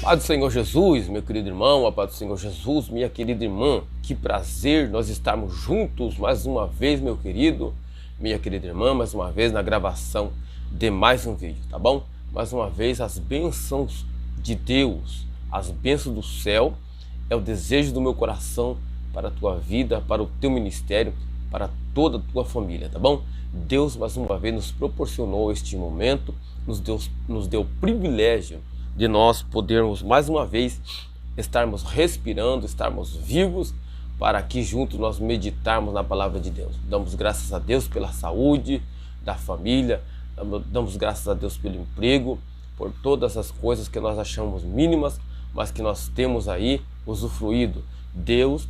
Paz do Senhor Jesus, meu querido irmão, a paz do Senhor Jesus, minha querida irmã, que prazer nós estarmos juntos mais uma vez, meu querido, minha querida irmã, mais uma vez na gravação de mais um vídeo, tá bom? Mais uma vez, as bênçãos de Deus, as bênçãos do céu, é o desejo do meu coração para a tua vida, para o teu ministério, para toda a tua família, tá bom? Deus mais uma vez nos proporcionou este momento, nos deu o privilégio de nós podermos mais uma vez estarmos respirando, estarmos vivos, para aqui juntos nós meditarmos na palavra de Deus. Damos graças a Deus pela saúde da família, damos graças a Deus pelo emprego, por todas as coisas que nós achamos mínimas, mas que nós temos aí usufruído. Deus,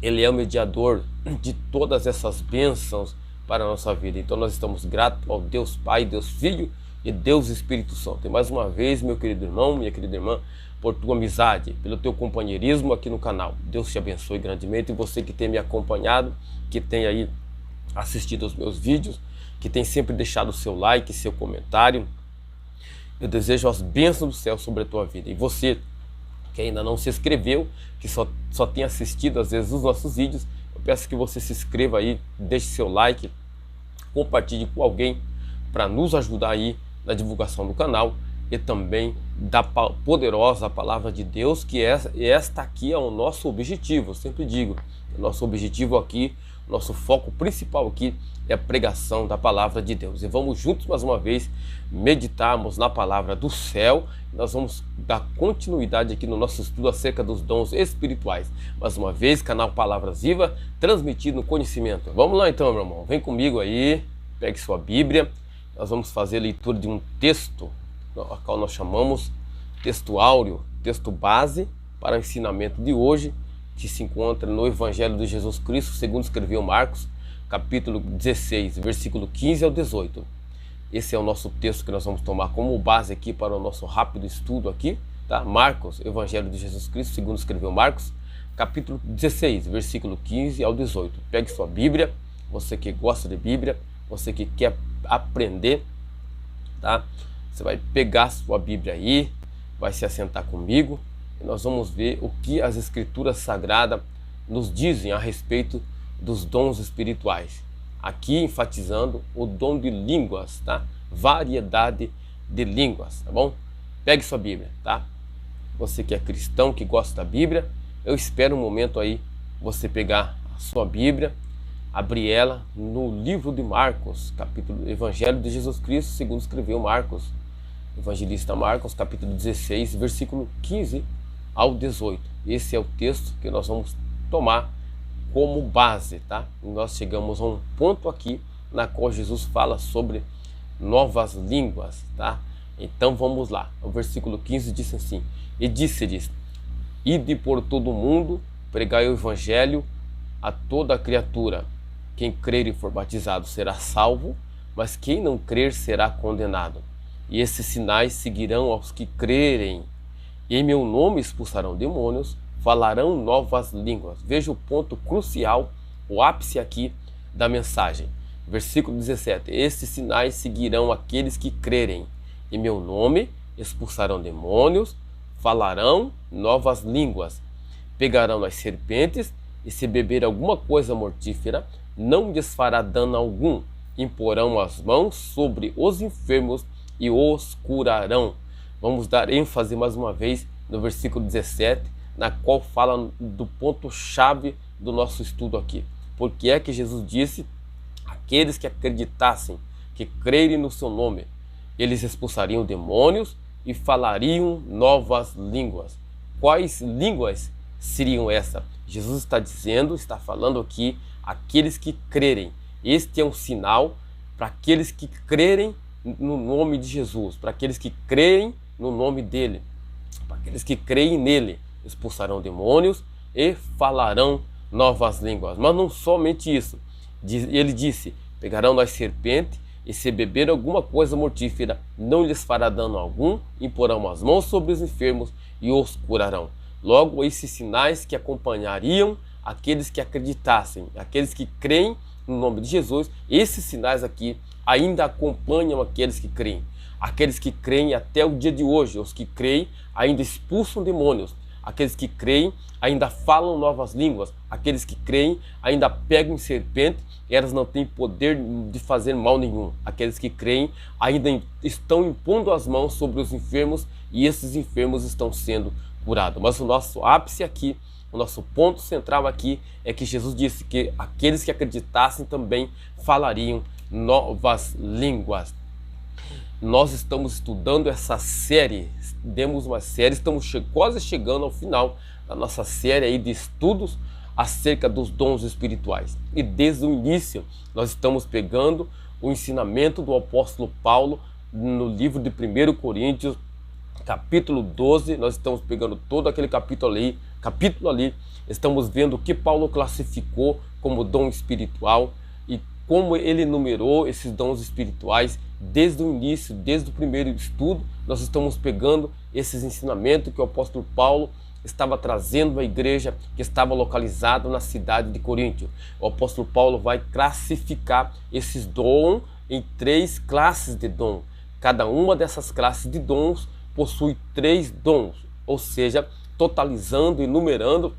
Ele é o mediador de todas essas bênçãos para a nossa vida. Então nós estamos gratos ao Deus Pai, Deus Filho e Deus Espírito Santo. E mais uma vez, meu querido irmão, minha querida irmã, por tua amizade, pelo teu companheirismo aqui no canal. Deus te abençoe grandemente. E você que tem me acompanhado, que tem aí assistido aos meus vídeos, que tem sempre deixado o seu like, seu comentário, eu desejo as bênçãos do céu sobre a tua vida. E você que ainda não se inscreveu, que só tem assistido às vezes os nossos vídeos, eu peço que você se inscreva aí, deixe seu like, compartilhe com alguém para nos ajudar aí na divulgação do canal e também da poderosa palavra de Deus, que esta aqui é o nosso objetivo. Eu sempre digo, o nosso objetivo aqui, nosso foco principal aqui é a pregação da palavra de Deus. E vamos juntos mais uma vez meditarmos na palavra do céu. Nós vamos dar continuidade aqui no nosso estudo acerca dos dons espirituais. Mais uma vez, canal Palavras Vivas, transmitido no conhecimento. Vamos lá então, meu irmão, vem comigo aí, pegue sua Bíblia. Nós vamos fazer a leitura de um texto, a qual nós chamamos texto áureo, texto base para o ensinamento de hoje, que se encontra no Evangelho de Jesus Cristo, segundo escreveu Marcos, capítulo 16, versículo 15 ao 18. Esse é o nosso texto que nós vamos tomar como base aqui para o nosso rápido estudo aqui, tá? Marcos, Evangelho de Jesus Cristo, segundo escreveu Marcos, capítulo 16, versículo 15 ao 18. Pegue sua Bíblia, você que gosta de Bíblia, você que quer aprender, tá? Você vai pegar sua Bíblia aí, vai se assentar comigo e nós vamos ver o que as Escrituras Sagradas nos dizem a respeito dos dons espirituais. Aqui enfatizando o dom de línguas, tá? Variedade de línguas, tá bom? Pegue sua Bíblia, tá? Você que é cristão, que gosta da Bíblia, eu espero um momento aí você pegar a sua Bíblia, abrir ela no livro de Marcos, capítulo Evangelho de Jesus Cristo, segundo escreveu Marcos, evangelista Marcos, capítulo 16, versículo 15 ao 18. Esse é o texto que nós vamos tomar como base, tá? E nós chegamos a um ponto aqui na qual Jesus fala sobre novas línguas, tá? Então vamos lá. O versículo 15 diz assim: E disse-lhes: Ide por todo o mundo, pregai o evangelho a toda a criatura. Quem crer e for batizado será salvo, mas quem não crer será condenado. E esses sinais seguirão aos que crerem. Em meu nome expulsarão demônios, falarão novas línguas. Veja o ponto crucial, o ápice aqui da mensagem. Versículo 17. Esses sinais seguirão aqueles que crerem. Em meu nome expulsarão demônios, falarão novas línguas. Pegarão as serpentes e se beber alguma coisa mortífera, não lhes fará dano algum. Imporão as mãos sobre os enfermos e os curarão. Vamos dar ênfase mais uma vez no versículo 17, na qual fala do ponto-chave do nosso estudo aqui. Porque é que Jesus disse: aqueles que acreditassem, que crerem no seu nome, eles expulsariam demônios e falariam novas línguas. Quais línguas seriam essas? Jesus está dizendo, está falando aqui, aqueles que crerem. Este é um sinal para aqueles que crerem no nome de Jesus, para aqueles que creem no nome dele, para aqueles que creem nele, expulsarão demônios e falarão novas línguas. Mas não somente isso. Ele disse: pegarão as serpentes e se beber alguma coisa mortífera, não lhes fará dano algum, imporão as mãos sobre os enfermos e os curarão. Logo, esses sinais que acompanhariam aqueles que acreditassem, aqueles que creem no nome de Jesus, esses sinais aqui ainda acompanham aqueles que creem. Aqueles que creem até o dia de hoje, os que creem ainda expulsam demônios. Aqueles que creem ainda falam novas línguas. Aqueles que creem ainda pegam em serpente e elas não têm poder de fazer mal nenhum. Aqueles que creem ainda estão impondo as mãos sobre os enfermos e esses enfermos estão sendo curados. Mas o nosso ápice aqui, o nosso ponto central aqui é que Jesus disse que aqueles que acreditassem também falariam novas línguas. Nós estamos estudando essa série, demos uma série, estamos quase chegando ao final da nossa série aí de estudos acerca dos dons espirituais. E desde o início nós estamos pegando o ensinamento do apóstolo Paulo no livro de 1 Coríntios, capítulo 12, nós estamos pegando todo aquele capítulo ali, estamos vendo o que Paulo classificou como dom espiritual e como ele numerou esses dons espirituais. Desde o início, desde o primeiro estudo, nós estamos pegando esses ensinamentos que o apóstolo Paulo estava trazendo à igreja que estava localizada na cidade de Coríntio. O apóstolo Paulo vai classificar esses dons em 3 classes de dom. Cada uma dessas classes de dons possui 3 dons, ou seja, totalizando e numerando,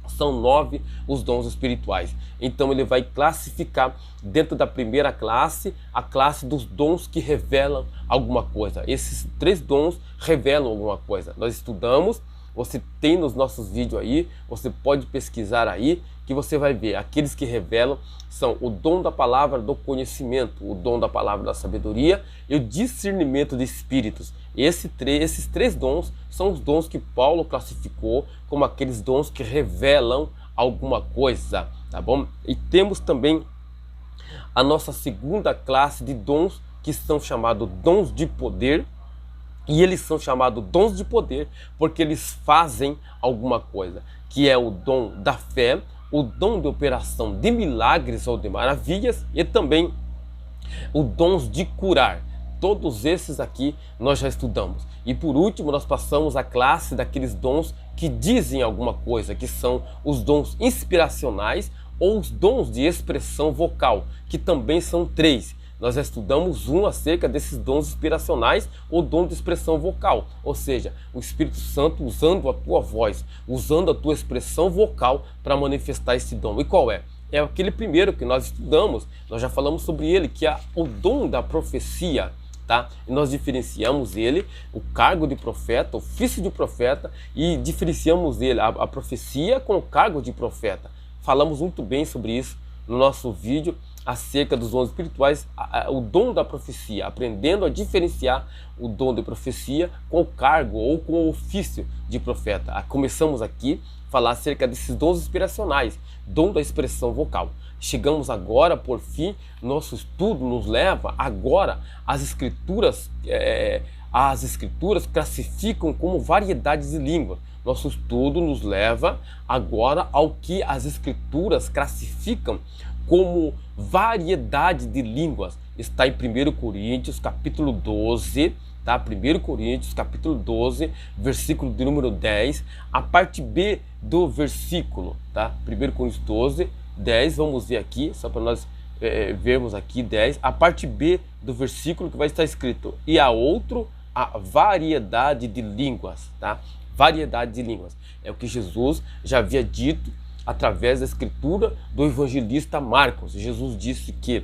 são 9 os dons espirituais. Então ele vai classificar dentro da primeira classe, a classe dos dons que revelam alguma coisa. Esses 3 dons revelam alguma coisa. Nós estudamos, você tem nos nossos vídeos aí, você pode pesquisar aí, que você vai ver. Aqueles que revelam são o dom da palavra do conhecimento, o dom da palavra da sabedoria e o discernimento de espíritos. Esses 3 dons são os dons que Paulo classificou como aqueles dons que revelam alguma coisa, tá bom? E temos também a nossa segunda classe de dons, que são chamados dons de poder. E eles são chamados dons de poder porque eles fazem alguma coisa, que é o dom da fé, o dom de operação de milagres ou de maravilhas e também o dons de curar. Todos esses aqui nós já estudamos. E por último nós passamos a classe daqueles dons que dizem alguma coisa, que são os dons inspiracionais ou os dons de expressão vocal, que também são 3. Nós já estudamos acerca desses dons inspiracionais ou dom de expressão vocal, ou seja, o Espírito Santo usando a tua voz, usando a tua expressão vocal para manifestar esse dom. E qual é? É aquele primeiro que nós estudamos, nós já falamos sobre ele, que é o dom da profecia. Tá? E nós diferenciamos ele, o cargo de profeta, o ofício de profeta, e diferenciamos ele, a profecia com o cargo de profeta. Falamos muito bem sobre isso no nosso vídeo acerca dos dons espirituais, o dom da profecia, aprendendo a diferenciar o dom de profecia com o cargo ou com o ofício de profeta. Começamos aqui a falar acerca desses dons inspiracionais, dom da expressão vocal. Chegamos agora, por fim, nosso estudo nos leva agora às escrituras. As escrituras classificam como variedades de língua. Nosso estudo nos leva agora ao que as escrituras classificam como variedade de línguas. Está em 1 Coríntios, capítulo 12, tá? 1 Coríntios, capítulo 12, versículo de número 10, a parte B do versículo, tá? 1 Coríntios 12, 10, vamos ver aqui, só para nós vermos aqui 10, a parte B do versículo que vai estar escrito, e a variedade de línguas, tá? Variedade de línguas. É o que Jesus já havia dito através da escritura do evangelista Marcos. Jesus disse que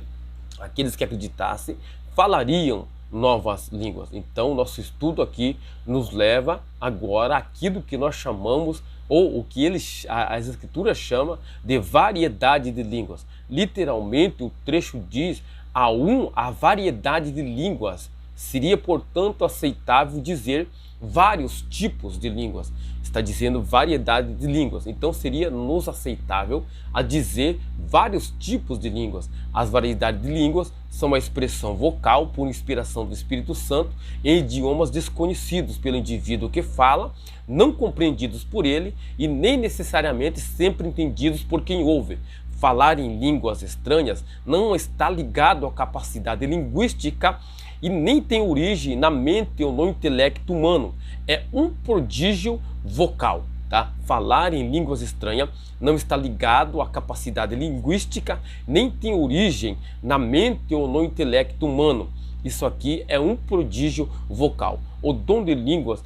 aqueles que acreditassem falariam novas línguas. Então, nosso estudo aqui nos leva agora àquilo que nós chamamos, ou o que as escrituras chamam de variedade de línguas. Literalmente, o trecho diz a variedade de línguas. Seria, portanto, aceitável dizer vários tipos de línguas. Está dizendo variedade de línguas. Então seria nos aceitável a dizer vários tipos de línguas. As variedades de línguas são uma expressão vocal por inspiração do Espírito Santo em idiomas desconhecidos pelo indivíduo que fala, não compreendidos por ele e nem necessariamente sempre entendidos por quem ouve. Falar em línguas estranhas não está ligado à capacidade linguística e nem tem origem na mente ou no intelecto humano. É um prodígio vocal, tá? Falar em línguas estranhas não está ligado à capacidade linguística, nem tem origem na mente ou no intelecto humano. Isso aqui é um prodígio vocal. O dom de línguas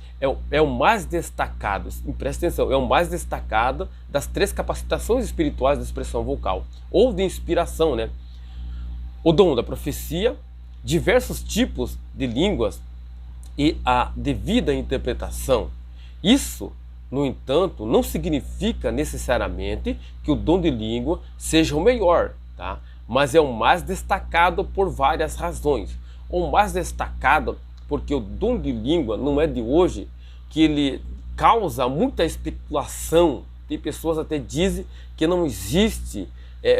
é o mais destacado, presta atenção, é o mais destacado das 3 capacitações espirituais da expressão vocal, ou de inspiração, né? O dom da profecia, diversos tipos de línguas e a devida interpretação. Isso, no entanto, não significa necessariamente que o dom de língua seja o melhor, tá? Mas é o mais destacado por várias razões. O mais destacado porque o dom de língua não é de hoje, que ele causa muita especulação. Tem pessoas até dizem que não existe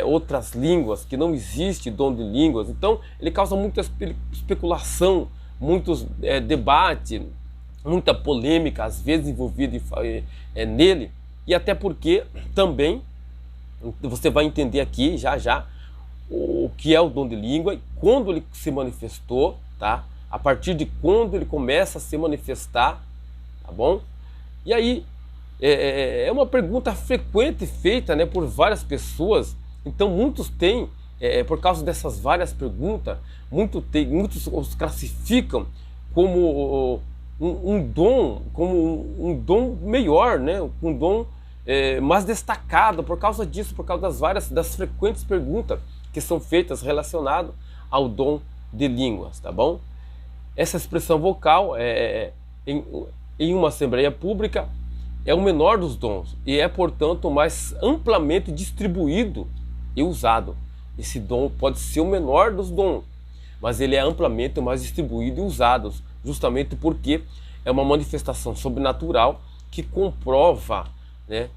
outras línguas, que não existe dom de línguas. Então ele causa muita especulação, muitos debates, muita polêmica às vezes envolvida nele, e até porque também você vai entender aqui já o que é o dom de língua e quando ele se manifestou, tá? A partir de quando ele começa a se manifestar, tá bom? E aí é uma pergunta frequente feita, né, por várias pessoas. Então muitos têm, por causa dessas várias perguntas, muitos os classificam como um dom melhor, né? Um dom mais destacado por causa disso, por causa das frequentes perguntas que são feitas relacionadas ao dom de línguas, tá bom? Essa expressão vocal em uma assembleia pública é o menor dos dons e é, portanto, mais amplamente distribuído e usado. Esse dom pode ser o menor dos dons, mas ele é amplamente mais distribuído e usado, justamente porque é uma manifestação sobrenatural que comprova, né,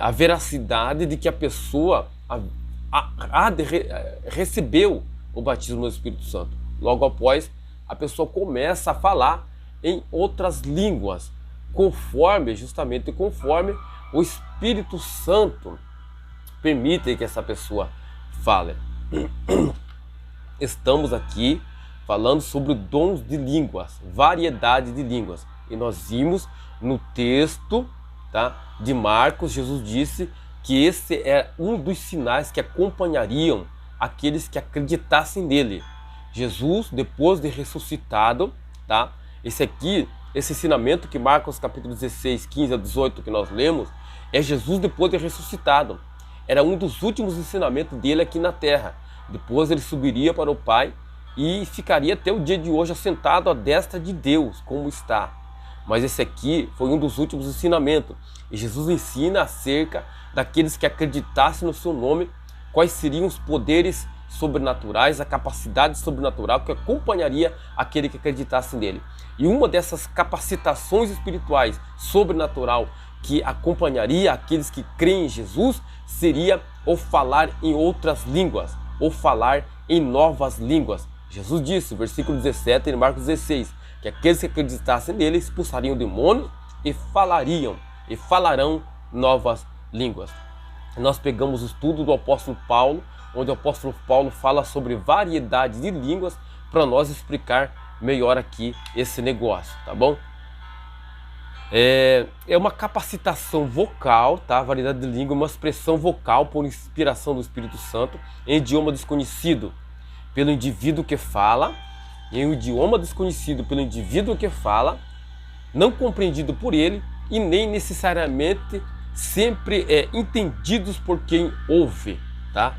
a veracidade de que a pessoa recebeu o batismo do Espírito Santo. Logo após, a pessoa começa a falar em outras línguas, justamente conforme o Espírito Santo permite que essa pessoa fale. Estamos aqui falando sobre dons de línguas, variedade de línguas. E nós vimos no texto, tá, de Marcos, Jesus disse que esse é um dos sinais que acompanhariam aqueles que acreditassem nele. Jesus, depois de ressuscitado, tá? Esse ensinamento que Marcos capítulo 16, 15 a 18 que nós lemos, é Jesus depois de ressuscitado. Era um dos últimos ensinamentos dele aqui na terra. Depois ele subiria para o Pai e ficaria até o dia de hoje assentado à destra de Deus, como está. Mas esse aqui foi um dos últimos ensinamentos. E Jesus ensina acerca daqueles que acreditassem no seu nome, quais seriam os poderes sobrenaturais, a capacidade sobrenatural que acompanharia aquele que acreditasse nele. E uma dessas capacitações espirituais sobrenatural que acompanharia aqueles que creem em Jesus seria o falar em outras línguas, ou falar em novas línguas. Jesus disse, versículo 17 em Marcos 16, que aqueles que acreditassem nele expulsariam demônios e falarão novas línguas. Nós pegamos o estudo do apóstolo Paulo, onde o apóstolo Paulo fala sobre variedade de línguas, para nós explicar melhor aqui esse negócio, tá bom? É uma capacitação vocal, tá? Variedade de língua, uma expressão vocal por inspiração do Espírito Santo em idioma desconhecido pelo indivíduo que fala, em um idioma desconhecido pelo indivíduo que fala, não compreendido por ele e nem necessariamente sempre entendidos por quem ouve, tá?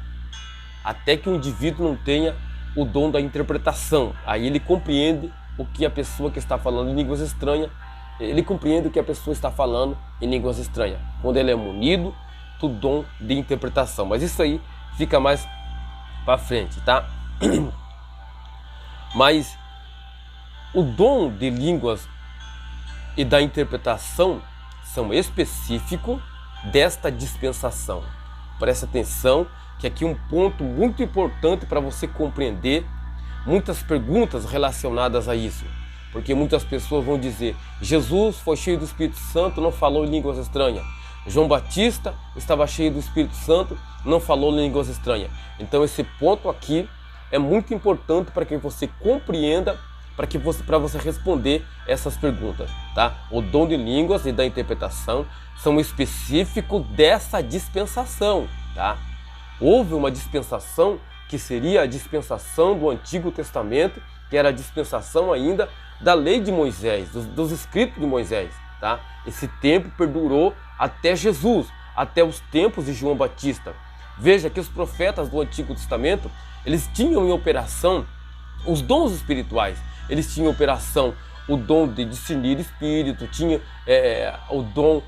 Até que o indivíduo não tenha o dom da interpretação. Aí ele compreende o que a pessoa que está falando em línguas estranhas, ele compreende o que a pessoa está falando em línguas estranhas, quando ele é munido do dom de interpretação. Mas isso aí fica mais para frente, tá? Mas o dom de línguas e da interpretação são específicos desta dispensação. Preste atenção que aqui é um ponto muito importante para você compreender muitas perguntas relacionadas a isso. Porque muitas pessoas vão dizer, Jesus foi cheio do Espírito Santo, não falou em línguas estranhas. João Batista estava cheio do Espírito Santo, não falou em línguas estranhas. Então esse ponto aqui é muito importante para que você compreenda, para você responder essas perguntas, tá? O dom de línguas e da interpretação são específicos dessa dispensação, tá? Houve uma dispensação que seria a dispensação do Antigo Testamento, que era a dispensação ainda da lei de Moisés, dos escritos de Moisés. Tá? Esse tempo perdurou até Jesus, até os tempos de João Batista. Veja que os profetas do Antigo Testamento, eles tinham em operação os dons espirituais. Eles tinham em operação o dom de discernir espírito, tinha o dom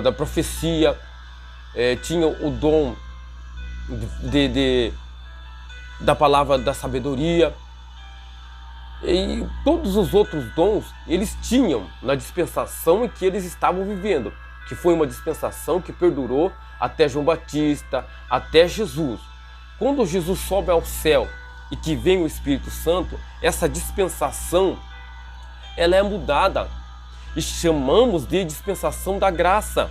da profecia, tinha o dom da palavra da sabedoria. E todos os outros dons, eles tinham na dispensação em que eles estavam vivendo, que foi uma dispensação que perdurou até João Batista, até Jesus. Quando Jesus sobe ao céu e que vem o Espírito Santo, essa dispensação, ela é mudada e chamamos de dispensação da graça.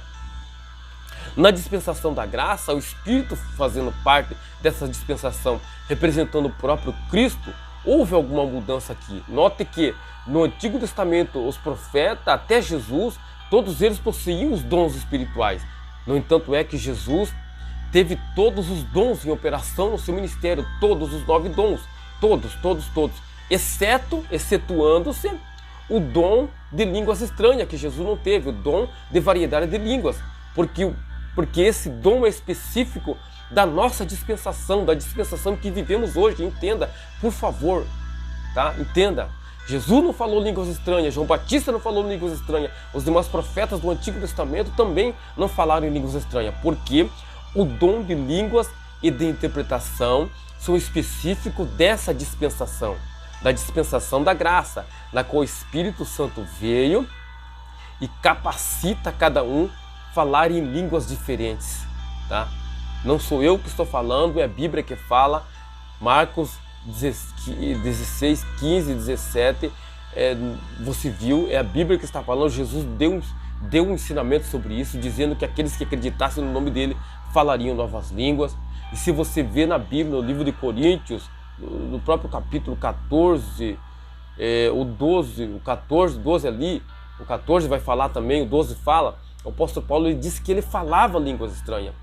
Na dispensação da graça, o Espírito fazendo parte dessa dispensação, representando o próprio Cristo, houve alguma mudança aqui. Note que no Antigo Testamento, os profetas, até Jesus, todos eles possuíam os dons espirituais. No entanto, é que Jesus teve todos os dons em operação no seu ministério, todos os 9 dons, todos, excetuando-se o dom de línguas estranhas, que Jesus não teve, o dom de variedade de línguas, porque esse dom é específico da nossa dispensação, da dispensação que vivemos hoje. Entenda, por favor, tá? Entenda. Jesus não falou línguas estranhas, João Batista não falou línguas estranhas, os demais profetas do Antigo Testamento também não falaram em línguas estranhas, porque o dom de línguas e de interpretação são específicos dessa dispensação, da dispensação da graça, na qual o Espírito Santo veio e capacita cada um a falar em línguas diferentes, tá? Não sou eu que estou falando, é a Bíblia que fala. Marcos 16, 15, 17, você viu, é a Bíblia que está falando. Jesus deu um ensinamento sobre isso, dizendo que aqueles que acreditassem no nome dele falariam novas línguas. E se você vê na Bíblia, no livro de Coríntios, no próprio capítulo 14, o 12 ali, o 14 vai falar também, o 12 fala, o apóstolo Paulo ele disse que ele falava línguas estranhas.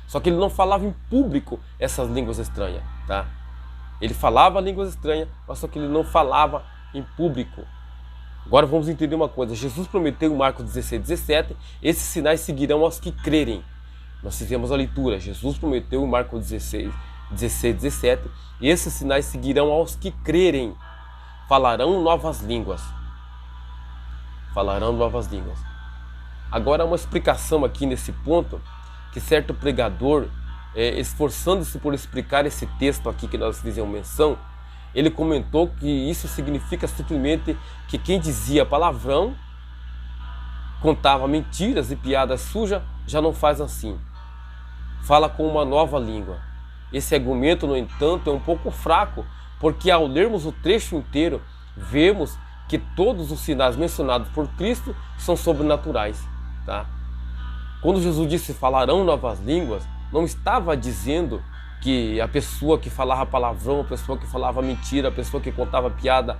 Só que ele não falava em público essas línguas estranhas, tá? Ele falava línguas estranhas, mas só que ele não falava em público. Agora vamos entender uma coisa. Jesus prometeu em Marcos 16, 17, esses sinais seguirão aos que crerem. Nós fizemos a leitura. Jesus prometeu em Marcos 16, 17, e esses sinais seguirão aos que crerem. Falarão novas línguas. Falarão novas línguas. Agora uma explicação aqui nesse ponto, que certo pregador, esforçando-se por explicar esse texto aqui que nós fizemos menção, ele comentou que isso significa simplesmente que quem dizia palavrão, contava mentiras e piadas sujas, já não faz assim. Fala com uma nova língua. Esse argumento, no entanto, é um pouco fraco, porque ao lermos o trecho inteiro, vemos que todos os sinais mencionados por Cristo são sobrenaturais, tá? Quando Jesus disse falarão novas línguas, não estava dizendo que a pessoa que falava palavrão, a pessoa que falava mentira, a pessoa que contava piada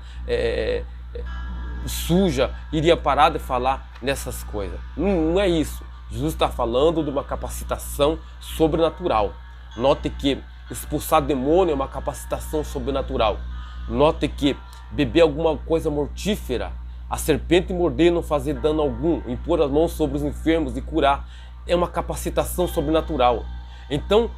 suja, iria parar de falar nessas coisas. Não é isso. Jesus está falando de uma capacitação sobrenatural. Note que expulsar demônio é uma capacitação sobrenatural. Note que beber alguma coisa mortífera, a serpente morder e não fazer dano algum, impor as mãos sobre os enfermos e curar, é uma capacitação sobrenatural. Então,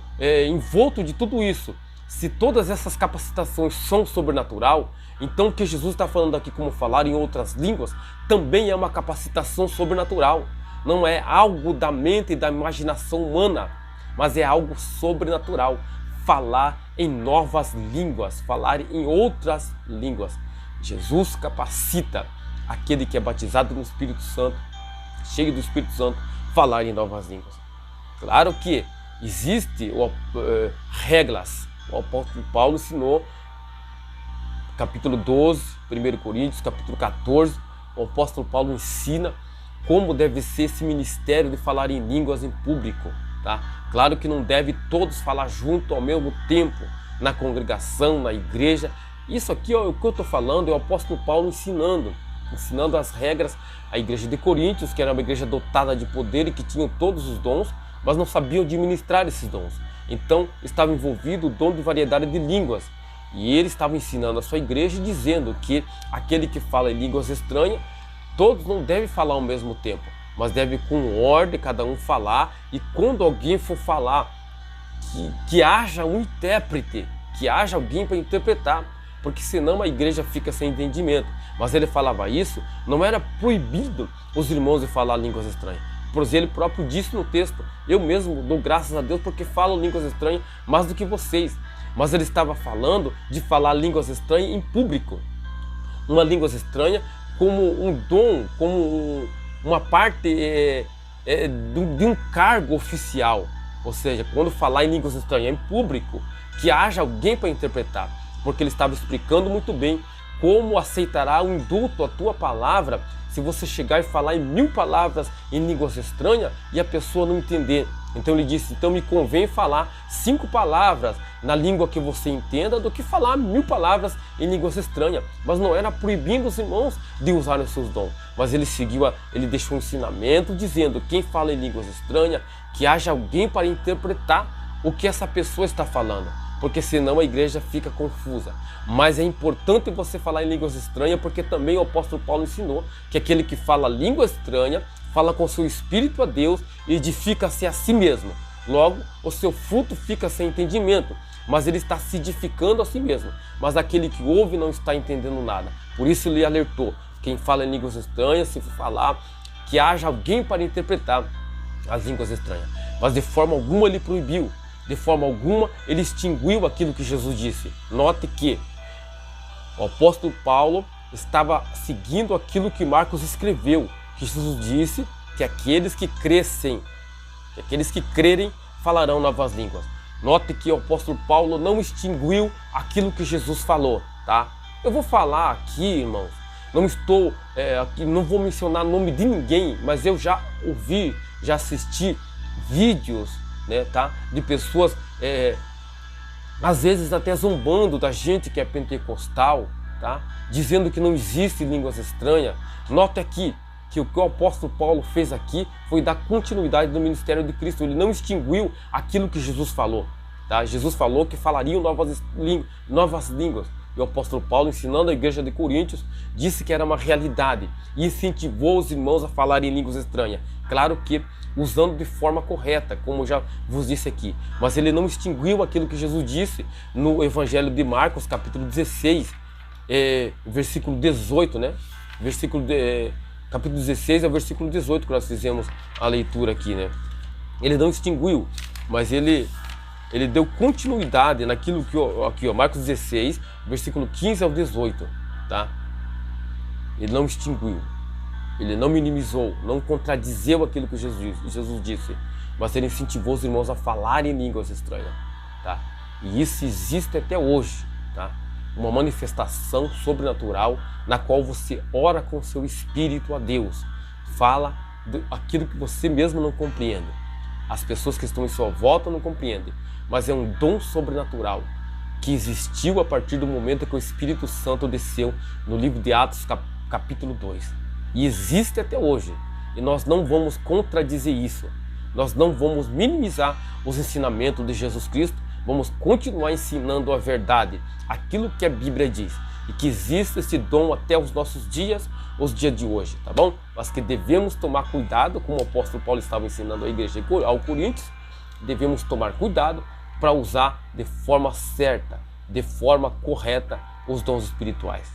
envolto de tudo isso, se todas essas capacitações são sobrenatural, então o que Jesus está falando aqui como falar em outras línguas também é uma capacitação sobrenatural. Não é algo da mente e da imaginação humana, mas é algo sobrenatural. Falar em novas línguas, falar em outras línguas. Jesus capacita aquele que é batizado no Espírito Santo, cheio do Espírito Santo, falar em novas línguas. Claro que existem regras. O apóstolo Paulo ensinou, capítulo 12, 1 Coríntios, capítulo 14, o apóstolo Paulo ensina como deve ser esse ministério de falar em línguas em público, tá? Claro que não deve todos falar junto ao mesmo tempo, na congregação, na igreja. Isso aqui, o que eu estou falando, é o apóstolo Paulo ensinando as regras à igreja de Coríntios, que era uma igreja dotada de poder e que tinham todos os dons, mas não sabiam administrar esses dons. Então estava envolvido o dom de variedade de línguas. E ele estava ensinando a sua igreja dizendo que aquele que fala em línguas estranhas, todos não devem falar ao mesmo tempo, mas deve com ordem cada um falar, e quando alguém for falar, que haja um intérprete, que haja alguém para interpretar, porque senão a igreja fica sem entendimento. Mas ele falava isso, não era proibido os irmãos de falar línguas estranhas, pois ele próprio disse no texto: eu mesmo dou graças a Deus porque falo línguas estranhas mais do que vocês. Mas ele estava falando de falar línguas estranhas em público, uma língua estranha como um dom, como uma parte de um cargo oficial. Ou seja, quando falar em línguas estranhas em público, que haja alguém para interpretar, porque ele estava explicando muito bem como aceitará o indulto a tua palavra se você chegar e falar em 1000 palavras em línguas estranhas e a pessoa não entender. Então ele disse: então me convém falar 5 palavras na língua que você entenda do que falar 1000 palavras em línguas estranhas. Mas não era proibindo os irmãos de usar os seus dons, mas ele ele deixou um ensinamento dizendo: quem fala em línguas estranhas, que haja alguém para interpretar o que essa pessoa está falando, porque senão a igreja fica confusa. Mas é importante você falar em línguas estranhas, porque também o apóstolo Paulo ensinou que aquele que fala língua estranha fala com seu espírito a Deus e edifica-se a si mesmo. Logo, o seu fruto fica sem entendimento, mas ele está se edificando a si mesmo. Mas aquele que ouve não está entendendo nada. Por isso ele alertou: quem fala em línguas estranhas, se for falar, que haja alguém para interpretar as línguas estranhas. Mas de forma alguma ele proibiu, de forma alguma ele extinguiu aquilo que Jesus disse. Note que o apóstolo Paulo estava seguindo aquilo que Marcos escreveu, que Jesus disse que aqueles que crescem, que aqueles que crerem falarão novas línguas. Note que o apóstolo Paulo não extinguiu aquilo que Jesus falou, tá? Eu vou falar aqui, irmãos, não vou mencionar o nome de ninguém, mas eu já ouvi, já assisti vídeos, né, tá, de pessoas às vezes até zombando da gente que é pentecostal, tá, dizendo que não existe línguas estranhas. Note aqui que o que o apóstolo Paulo fez aqui foi dar continuidade no ministério de Cristo. Ele não extinguiu aquilo que Jesus falou, tá? Jesus falou que falariam novas línguas. E o apóstolo Paulo, ensinando a igreja de Coríntios, disse que era uma realidade e incentivou os irmãos a falarem em línguas estranhas. Claro que usando de forma correta, como já vos disse aqui. Mas ele não extinguiu aquilo que Jesus disse no Evangelho de Marcos, capítulo 16, versículo 18, né? Capítulo 16 é o versículo 18 que nós fizemos a leitura aqui, né? Ele não extinguiu, mas ele deu continuidade naquilo que aqui, ó, Marcos 16, versículo 15 ao 18, tá? Ele não extinguiu, ele não minimizou, não contradizeu aquilo que Jesus disse, mas ele incentivou os irmãos a falarem em línguas estranhas, tá? E isso existe até hoje, tá? Uma manifestação sobrenatural na qual você ora com seu espírito a Deus, fala aquilo que você mesmo não compreende. As pessoas que estão em sua volta não compreendem, mas é um dom sobrenatural que existiu a partir do momento que o Espírito Santo desceu no livro de Atos, capítulo 2. E existe até hoje. E nós não vamos contradizer isso. Nós não vamos minimizar os ensinamentos de Jesus Cristo. Vamos continuar ensinando a verdade, aquilo que a Bíblia diz. E que existe esse dom até os nossos dias, os dias de hoje, tá bom? Mas que devemos tomar cuidado, como o apóstolo Paulo estava ensinando à igreja ao Coríntios, devemos tomar cuidado para usar de forma certa, de forma correta os dons espirituais,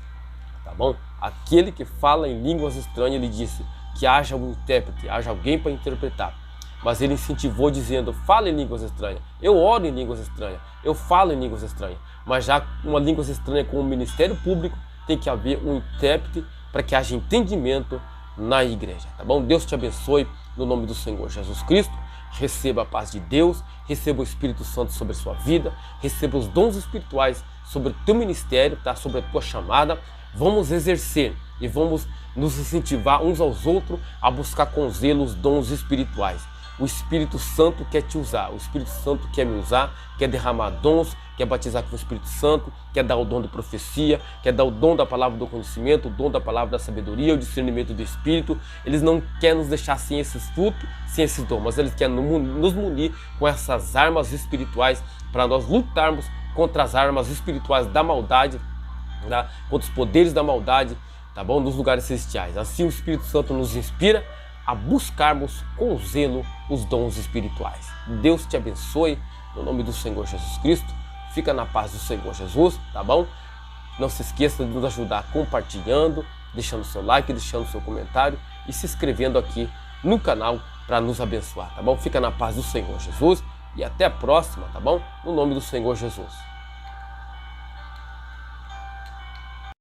tá bom? Aquele que fala em línguas estranhas, ele disse que haja um intérprete, haja alguém para interpretar. Mas ele incentivou dizendo: fala em línguas estranhas, eu oro em línguas estranhas, eu falo em línguas estranhas. Mas já uma língua estranha com o ministério público, tem que haver um intérprete para que haja entendimento na igreja, tá bom? Deus te abençoe no nome do Senhor Jesus Cristo. Receba a paz de Deus, receba o Espírito Santo sobre a sua vida, receba os dons espirituais sobre o teu ministério, tá? Sobre a tua chamada. Vamos exercer e vamos nos incentivar uns aos outros a buscar com zelo os dons espirituais. O Espírito Santo quer te usar, o Espírito Santo quer me usar, quer derramar dons, quer batizar com o Espírito Santo, quer dar o dom de profecia, quer dar o dom da palavra do conhecimento, o dom da palavra da sabedoria, o discernimento do Espírito. Eles não querem nos deixar sem esses frutos, sem esses dons, mas eles querem nos munir com essas armas espirituais para nós lutarmos contra as armas espirituais da maldade, tá? Contra os poderes da maldade, tá bom? Nos lugares celestiais. Assim o Espírito Santo nos inspira a buscarmos com zelo os dons espirituais. Deus te abençoe, no nome do Senhor Jesus Cristo. Fica na paz do Senhor Jesus, tá bom? Não se esqueça de nos ajudar compartilhando, deixando seu like, deixando seu comentário e se inscrevendo aqui no canal para nos abençoar, tá bom? Fica na paz do Senhor Jesus e até a próxima, tá bom? No nome do Senhor Jesus.